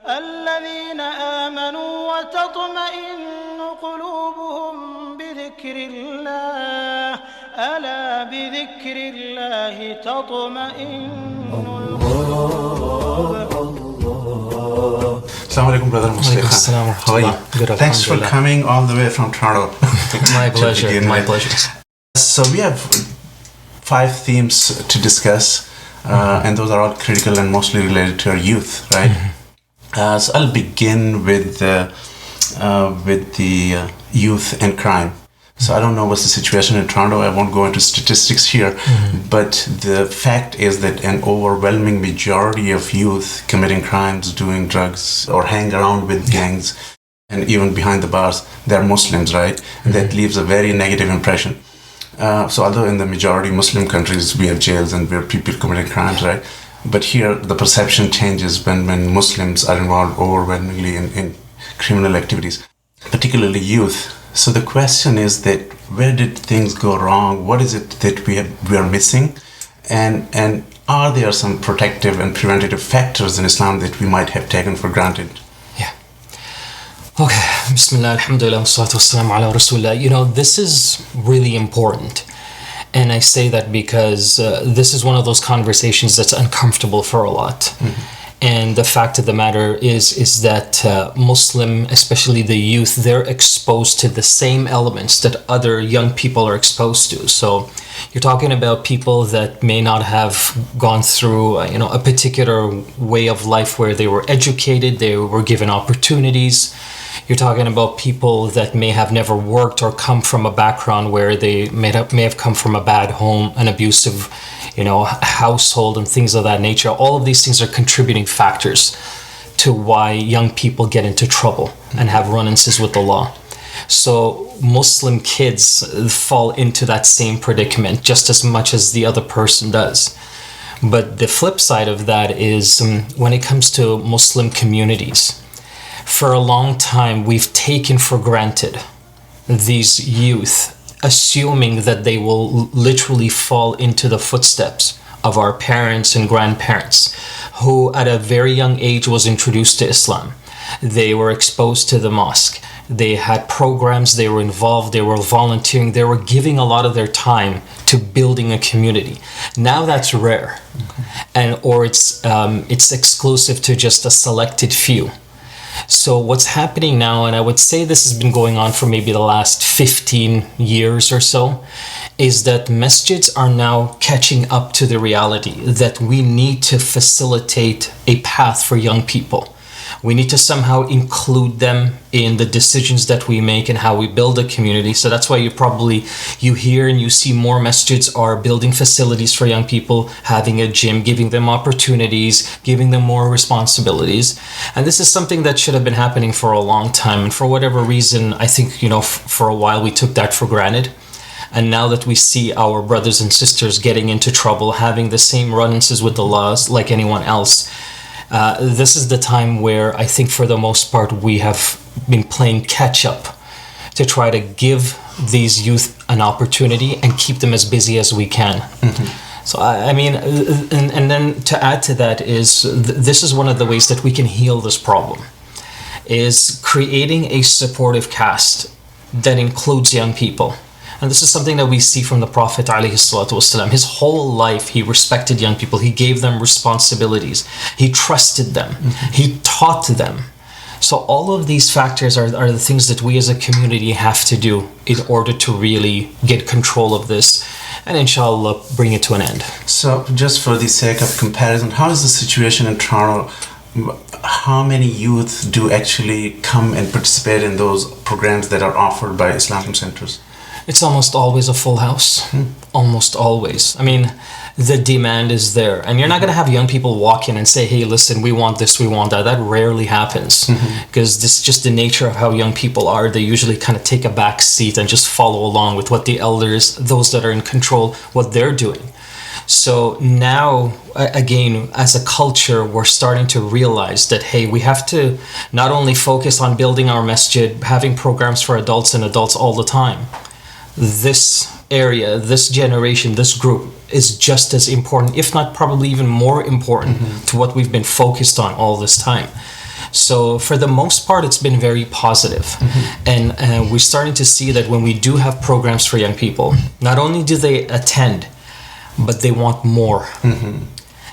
الذين آمنوا وتطمئن قلوبهم بذكر الله ألا بذكر الله تطمئن القلوب. Assalamu alaikum, Brother Musleh Khan. How are you? Good, thanks for coming all the way from Toronto. My pleasure. My pleasure. So we have 5 themes to discuss, and those are all critical and mostly related to our youth, right? Mm-hmm. So I'll begin with the youth and crime. So I don't know what's the situation in Toronto. I won't go into statistics here, but the fact is that an overwhelming majority of youth committing crimes, doing drugs, or hang around with gangs, and even behind the bars, they're Muslims, right? And that leaves a very negative impression. So although in the majority Muslim countries we have jails and we have people committing crimes, right? But here the perception changes when Muslims are involved overwhelmingly in criminal activities, particularly youth. So the question is that where did things go wrong? What is it that we are missing? And are there some protective and preventative factors in Islam that we might have taken for granted? Yeah. Okay. Bismillah, alhamdulillah, wassalatu wassalamu ala rasulillah. You know, this is really important. And I say that because this is one of those conversations that's uncomfortable for a lot. Mm-hmm. And the fact of the matter is that Muslim, especially the youth, they're exposed to the same elements that other young people are exposed to. So you're talking about people that may not have gone through, a particular way of life where they were educated, they were given opportunities. You're talking about people that may have never worked or come from a background where they may have come from a bad home, an abusive household and things of that nature. All of these things are contributing factors to why young people get into trouble and have run-ins with the law. So Muslim kids fall into that same predicament just as much as the other person does. But the flip side of that is when it comes to Muslim communities, for a long time we've taken for granted these youth, assuming that they will literally fall into the footsteps of our parents and grandparents who at a very young age was introduced to Islam. They were exposed to the mosque. They had programs, they were involved, they were volunteering, they were giving a lot of their time to building a community. Now that's rare, or it's exclusive to just a selected few. So what's happening now, and I would say this has been going on for maybe the last 15 years or so, is that masjids are now catching up to the reality that we need to facilitate a path for young people. We need to somehow include them in the decisions that we make and how we build a community. So that's why you hear and you see more masjids are building facilities for young people, having a gym, giving them opportunities, giving them more responsibilities. And this is something that should have been happening for a long time. And for whatever reason, I think, for a while we took that for granted. And now that we see our brothers and sisters getting into trouble, having the same run-ins with the laws like anyone else, this is the time where I think for the most part we have been playing catch up to try to give these youth an opportunity and keep them as busy as we can. Mm-hmm. So I mean, and then to add to that is this is one of the ways that we can heal this problem, is creating a supportive caste that includes young people. And this is something that we see from the Prophet ﷺ. His whole life, he respected young people. He gave them responsibilities. He trusted them. Mm-hmm. He taught them. So all of these factors are the things that we as a community have to do in order to really get control of this and inshallah bring it to an end. So just for the sake of comparison, how is the situation in Toronto? How many youth do actually come and participate in those programs that are offered by Islam centers? It's almost always a full house. Almost always. I mean, the demand is there. And you're not going to have young people walk in and say, hey, listen, we want this, we want that. That rarely happens. Because this is just the nature of how young people are. They usually kind of take a back seat and just follow along with what the elders, those that are in control, what they're doing. So now, again, as a culture, we're starting to realize that, hey, we have to not only focus on building our masjid, having programs for adults and adults all the time. This area, this generation, this group is just as important, if not probably even more important to what we've been focused on all this time. So for the most part, it's been very positive. And we're starting to see that when we do have programs for young people, not only do they attend, but they want more.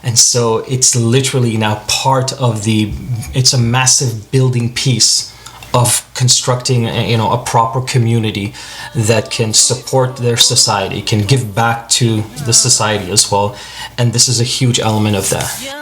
And so it's literally now part of it's a massive building piece of constructing a proper community that can support their society, can give back to the society as well. And this is a huge element of that.